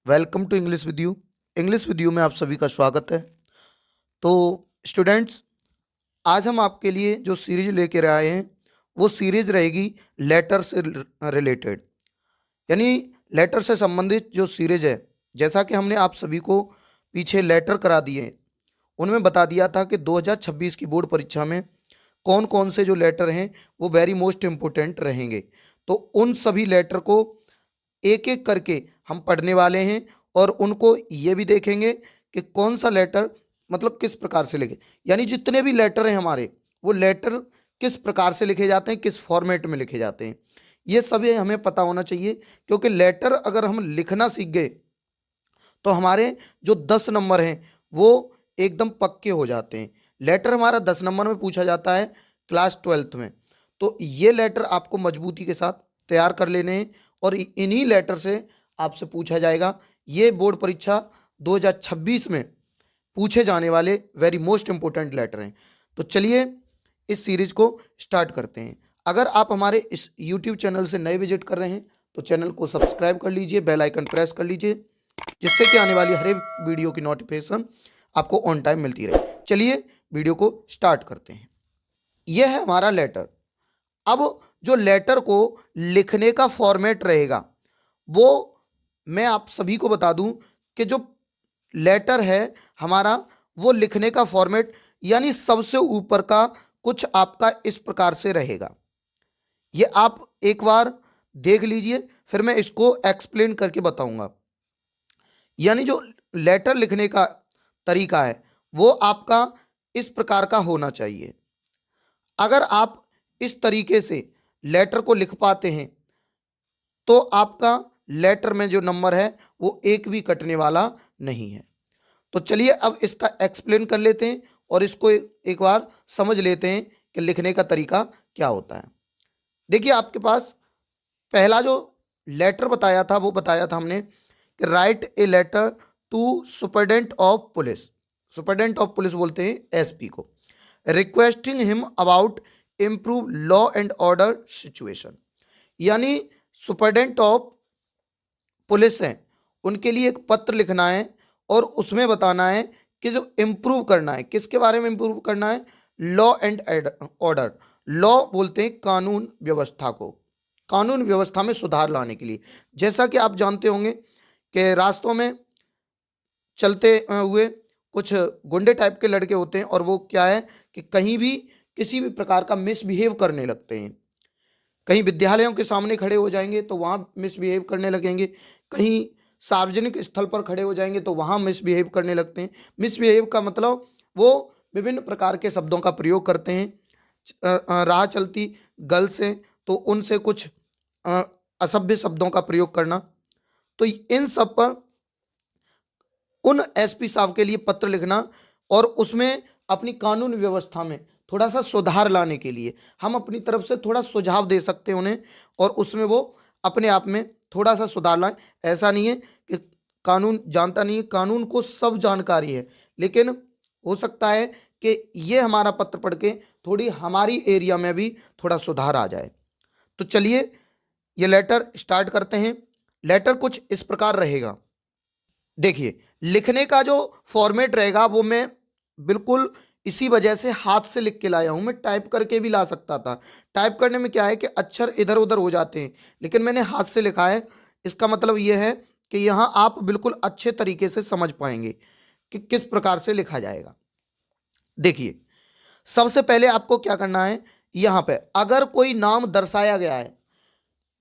Welcome to English with you. English with you में आप सभी का स्वागत है। तो स्टूडेंट्स, आज हम आपके लिए जो सीरीज लेकर आए हैं वो सीरीज रहेगी लेटर से रिलेटेड, यानी लेटर से संबंधित जो सीरीज है। जैसा कि हमने आप सभी को पीछे लेटर करा दिए, उनमें बता दिया था कि 2026 की बोर्ड परीक्षा में कौन कौन से जो लेटर हैं वो वेरी मोस्ट इम्पोर्टेंट रहेंगे। तो उन सभी लेटर को एक एक करके हम पढ़ने वाले हैं और उनको ये भी देखेंगे कि कौन सा लेटर मतलब किस प्रकार से लिखे, यानी जितने भी लेटर हैं हमारे वो लेटर किस प्रकार से लिखे जाते हैं, किस फॉर्मेट में लिखे जाते हैं, ये सभी हमें पता होना चाहिए। क्योंकि लेटर अगर हम लिखना सीख गए तो हमारे जो 10 नंबर हैं वो एकदम पक्के हो जाते हैं। लेटर हमारा 10 नंबर में पूछा जाता है क्लास 12th में। तो ये लेटर आपको मजबूती के साथ तैयार कर लेने हैं और इन्हीं लेटर से आपसे पूछा जाएगा। ये बोर्ड परीक्षा 2026 में पूछे जाने वाले वेरी मोस्ट इंपोर्टेंट लेटर हैं। तो चलिए इस सीरीज को स्टार्ट करते हैं। अगर आप हमारे इस यूट्यूब चैनल से नए विजिट कर रहे हैं तो चैनल को सब्सक्राइब कर लीजिए, बेल आइकन प्रेस कर लीजिए, जिससे कि आने वाली हर एक वीडियो की नोटिफिकेशन आपको ऑन टाइम मिलती रहे। चलिए वीडियो को स्टार्ट करते हैं। यह है हमारा लेटर। अब जो लेटर को लिखने का फॉर्मेट रहेगा वो मैं आप सभी को बता दूं कि जो लेटर है हमारा वो लिखने का फॉर्मेट यानी सबसे ऊपर का कुछ आपका इस प्रकार से रहेगा। ये आप एक बार देख लीजिए, फिर मैं इसको एक्सप्लेन करके बताऊंगा। यानी जो लेटर लिखने का तरीका है वो आपका इस प्रकार का होना चाहिए। अगर आप इस तरीके से लेटर को लिख पाते हैं तो आपका लेटर में जो नंबर है वो एक भी कटने वाला नहीं है। तो चलिए अब इसका एक्सप्लेन कर लेते हैं और इसको एक बार समझ लेते हैं कि लिखने का तरीका क्या होता है। देखिए, आपके पास पहला जो लेटर बताया था वो बताया था हमने कि write a letter to superintendent of police. Superintendent of police बोलते हैं एसपी को, requesting him about improve law and order situation. यानी सुपरडेंट ऑफ पुलिस हैं उनके लिए एक पत्र लिखना है और उसमें बताना है कि जो इम्प्रूव करना है, किसके बारे में इम्प्रूव करना है, लॉ एंड ऑर्डर। लॉ बोलते हैं कानून व्यवस्था को, कानून व्यवस्था में सुधार लाने के लिए। जैसा कि आप जानते होंगे कि रास्तों में चलते हुए कुछ गुंडे टाइप के लड़के होते हैं और वो क्या है कि कहीं भी किसी भी प्रकार का मिसबिहेव करने लगते हैं। कहीं विद्यालयों के सामने खड़े हो जाएंगे तो वहाँ मिसबिहेव करने लगेंगे, कहीं सार्वजनिक स्थल पर खड़े हो जाएंगे तो वहाँ मिसबिहेव करने लगते हैं। मिसबिहेव का मतलब वो विभिन्न प्रकार के शब्दों का प्रयोग करते हैं। राह चलती गर्ल्स हैं तो उनसे कुछ असभ्य शब्दों का प्रयोग करना। तो इन सब पर उन एसपी साहब के लिए पत्र लिखना और उसमें अपनी कानून व्यवस्था में थोड़ा सा सुधार लाने के लिए हम अपनी तरफ से थोड़ा सुझाव दे सकते हैं उन्हें, और उसमें वो अपने आप में थोड़ा सा सुधार लाएं। ऐसा नहीं है कि कानून जानता नहीं है, कानून को सब जानकारी है, लेकिन हो सकता है कि ये हमारा पत्र पढ़ के थोड़ी हमारी एरिया में भी थोड़ा सुधार आ जाए। तो चलिए ये लेटर स्टार्ट करते हैं। लेटर कुछ इस प्रकार रहेगा। देखिए, लिखने का जो फॉर्मेट रहेगा वो मैं बिल्कुल इसी वजह से हाथ से लिख के लाया हूं। मैं टाइप करके भी ला सकता था। टाइप करने में क्या है कि अक्षर इधर उधर हो जाते हैं, लेकिन मैंने हाथ से लिखा है। इसका मतलब यह है कि यहां आप बिल्कुल अच्छे तरीके से समझ पाएंगे कि किस प्रकार से लिखा जाएगा। देखिए, सबसे पहले आपको क्या करना है, यहां पे अगर कोई नाम दर्शाया गया है,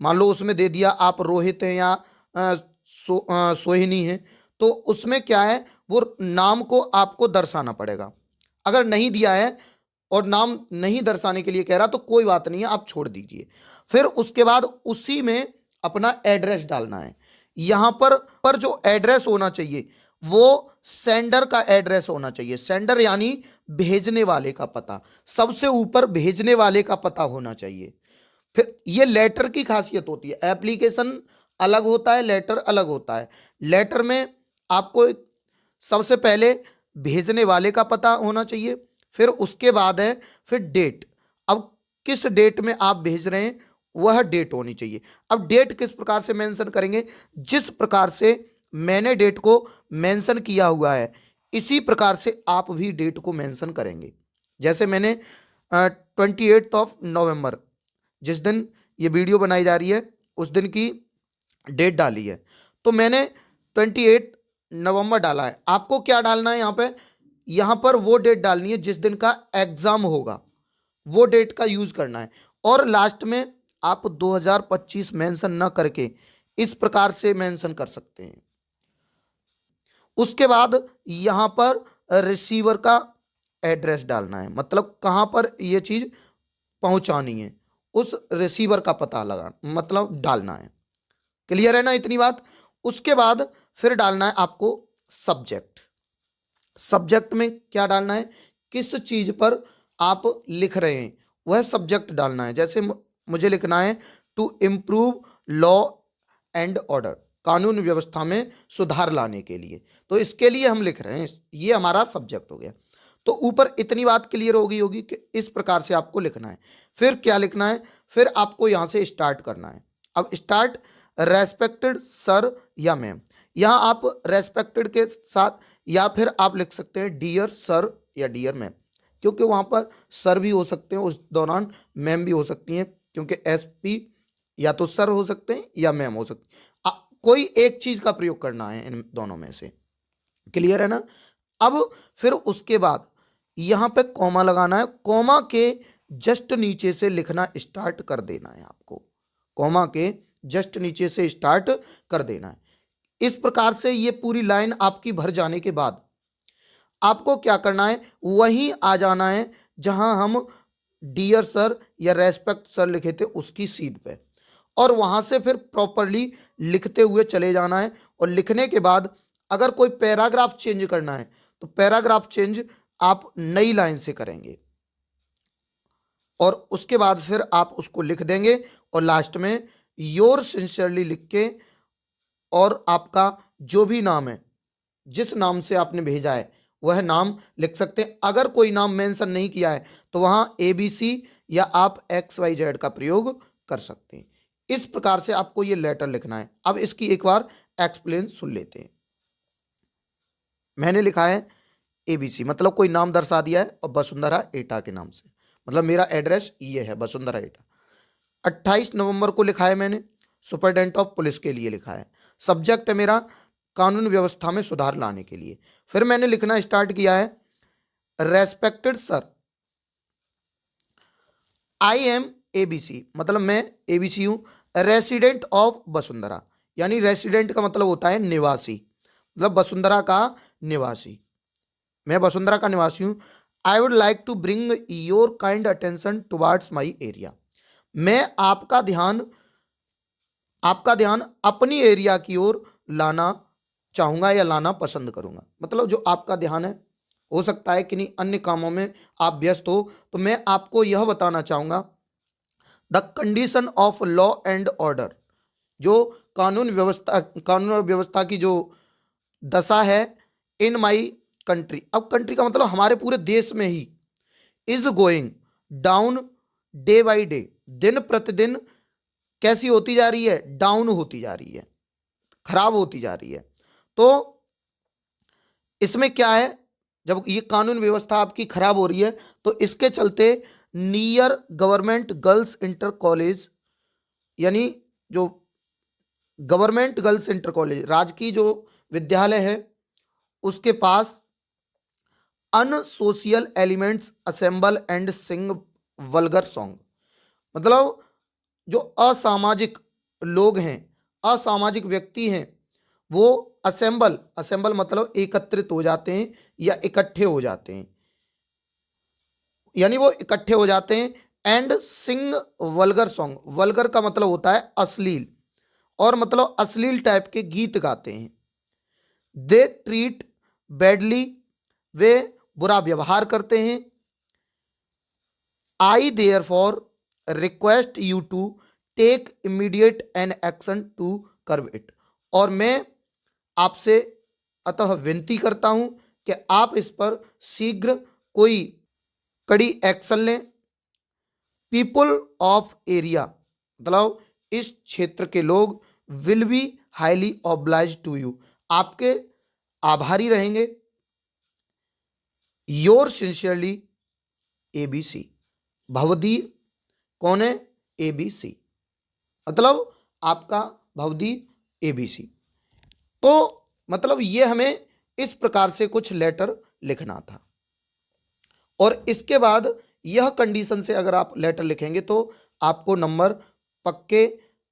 मान लो उसमें दे दिया आप रोहित हैं या सोहिनी है, तो उसमें क्या है वो नाम को आपको दर्शाना पड़ेगा। अगर नहीं दिया है और नाम नहीं दर्शाने के लिए कह रहा तो कोई बात नहीं है, आप छोड़ दीजिए। फिर उसके बाद उसी में अपना एड्रेस डालना है। यहां पर जो एड्रेस होना चाहिए वो सेंडर का एड्रेस होना चाहिए। सेंडर यानी भेजने वाले का पता, सबसे ऊपर भेजने वाले का पता होना चाहिए। फिर ये लेटर की खासियत होती है। एप्लीकेशन अलग होता है, लेटर अलग होता है। लेटर में आपको सबसे पहले भेजने वाले का पता होना चाहिए, फिर उसके बाद है फिर डेट। अब किस डेट में आप भेज रहे हैं वह डेट होनी चाहिए। अब डेट किस प्रकार से मेंशन करेंगे, जिस प्रकार से मैंने डेट को मेंशन किया हुआ है, इसी प्रकार से आप भी डेट को मेंशन करेंगे। जैसे मैंने 28 नवंबर, जिस दिन ये वीडियो बनाई जा रही है उस दिन की डेट डाली है, तो मैंने 28 नवंबर डाला है। आपको क्या डालना है यहाँ पर वो डेट डालनी है जिस दिन का एग्जाम होगा, वो डेट का यूज करना है। और लास्ट में आप 2025 मेंशन ना करके इस प्रकार से मेंशन कर सकते हैं। उसके बाद यहाँ पर रिसीवर का एड्रेस डालना है, मतलब कहाँ पर ये चीज पहुंचानी है, उस रिसीवर का पता लगा मतलब डालना है। क्लियर है ना इतनी बात। उसके बाद फिर डालना है आपको सब्जेक्ट। सब्जेक्ट में क्या डालना है, किस चीज पर आप लिख रहे हैं वह सब्जेक्ट डालना है। जैसे मुझे लिखना है to improve law and order, कानून व्यवस्था में सुधार लाने के लिए, तो इसके लिए हम लिख रहे हैं, ये हमारा सब्जेक्ट हो गया। तो ऊपर इतनी बात क्लियर होगी कि इस प्रकार से आपको लिखना है। फिर क्या लिखना है, फिर आपको यहां से स्टार्ट करना है। अब स्टार्ट रेस्पेक्टेड सर या मैम, यहां आप रेस्पेक्टेड के साथ या फिर आप लिख सकते हैं डियर सर या डियर मैम, क्योंकि वहां पर सर भी हो सकते हैं उस दौरान, मैम भी हो सकती हैं, क्योंकि एसपी या तो सर हो सकते हैं या मैम हो सकते हैं। कोई एक चीज का प्रयोग करना है इन दोनों में से। क्लियर है ना। अब फिर उसके बाद यहां पे कॉमा लगाना है, कॉमा के जस्ट नीचे से लिखना स्टार्ट कर देना है आपको, कॉमा के जस्ट नीचे से स्टार्ट कर देना है। इस प्रकार से ये पूरी लाइन आपकी भर जाने के बाद आपको क्या करना है, वहीं आ जाना है जहां हम डियर सर या रेस्पेक्ट सर लिखे थे उसकी सीट पे, और वहां से फिर प्रॉपरली लिखते हुए चले जाना है। और लिखने के बाद अगर कोई पैराग्राफ चेंज करना है तो पैराग्राफ चेंज आप नई लाइन से करेंगे, और उसके बाद फिर आप उसको लिख देंगे और लास्ट में योर सिंसियरली लिख के, और आपका जो भी नाम है, जिस नाम से आपने भेजा है वह नाम लिख सकते हैं। अगर कोई नाम मेंशन नहीं किया है तो वहां एबीसी या आप XYZ का प्रयोग कर सकते हैं। इस प्रकार से आपको यह लेटर लिखना है। अब इसकी एक बार एक्सप्लेन सुन लेते हैं। मैंने लिखा है एबीसी, मतलब कोई नाम दर्शा दिया है, और वसुंधरा एटा के नाम से, मतलब मेरा एड्रेस ये है वसुंधरा एटा। 28 नवंबर को लिखा है मैंने, सुपरिटेंडेंट ऑफ पुलिस के लिए लिखा है। सब्जेक्ट है मेरा कानून व्यवस्था में सुधार लाने के लिए। फिर मैंने लिखना स्टार्ट किया है respected sir, I am ABC, मतलब मैं एबीसी हूं, रेसिडेंट ऑफ वसुंधरा, यानी रेसिडेंट का मतलब होता है निवासी, मतलब वसुंधरा का निवासी, मैं वसुंधरा का निवासी हूं। I would like to bring your kind attention towards my area, मैं आपका ध्यान अपनी एरिया की ओर लाना चाहूंगा या लाना पसंद करूंगा। मतलब जो आपका ध्यान है, हो सकता है किन्हीं अन्य कामों में आप व्यस्त हो, तो मैं आपको यह बताना चाहूंगा the condition of law and order, जो कानून और व्यवस्था की जो दशा है इन माई कंट्री, अब कंट्री का मतलब हमारे पूरे देश में ही, is going down day by day, दिन प्रतिदिन कैसी होती जा रही है, डाउन होती जा रही है, खराब होती जा रही है। तो इसमें क्या है, जब ये कानून व्यवस्था आपकी खराब हो रही है तो इसके चलते near government girls inter college, यानी जो गवर्नमेंट गर्ल्स इंटर कॉलेज राजकीय जो विद्यालय है उसके पास unsocial elements assemble and sing vulgar song, मतलब जो असामाजिक लोग हैं, असामाजिक व्यक्ति हैं, वो असेंबल मतलब एकत्रित हो जाते हैं या इकट्ठे हो जाते हैं, यानी वो इकट्ठे हो जाते हैं। And sing vulgar song, vulgar का मतलब होता है अश्लील, और मतलब अश्लील टाइप के गीत गाते हैं। दे ट्रीट बैडली, वे बुरा व्यवहार करते हैं। I therefore request you to take immediate an action to curb it, और मैं आपसे अतः विनती करता हूं कि आप इस पर शीघ्र कोई कड़ी एक्शन लें। पीपल ऑफ एरिया, मतलब इस क्षेत्र के लोग, will be highly obliged to you, आपके आभारी रहेंगे। Your sincerely ABC। भवदीय कौन है? ABC, मतलब आपका भवदीय ABC। तो मतलब ये हमें इस प्रकार से कुछ लेटर लिखना था, और इसके बाद यह कंडीशन से अगर आप लेटर लिखेंगे तो आपको नंबर पक्के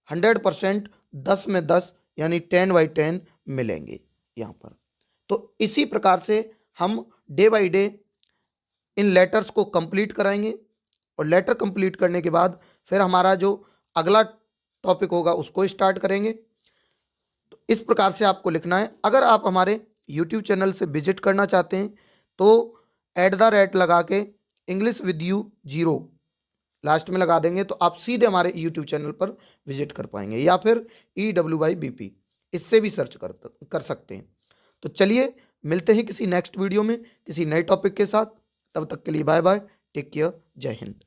100% 10 में 10 यानी 10/10 मिलेंगे यहाँ पर। तो इसी प्रकार से हम day by day in letters को कंप्लीट कराएंगे, और लेटर कंप्लीट करने के बाद फिर हमारा जो अगला टॉपिक होगा उसको स्टार्ट करेंगे। तो इस प्रकार से आपको लिखना है। अगर आप हमारे यूट्यूब चैनल से विजिट करना चाहते हैं तो @ लगा के इंग्लिश विद यू 0 लास्ट में लगा देंगे, तो आप सीधे हमारे यूट्यूब चैनल पर विजिट कर पाएंगे, या फिर EWYBP इससे भी सर्च कर सकते हैं। तो चलिए मिलते हैं किसी नेक्स्ट वीडियो में किसी नए टॉपिक के साथ। तब तक के लिए बाय बाय, टेक केयर, जय हिंद।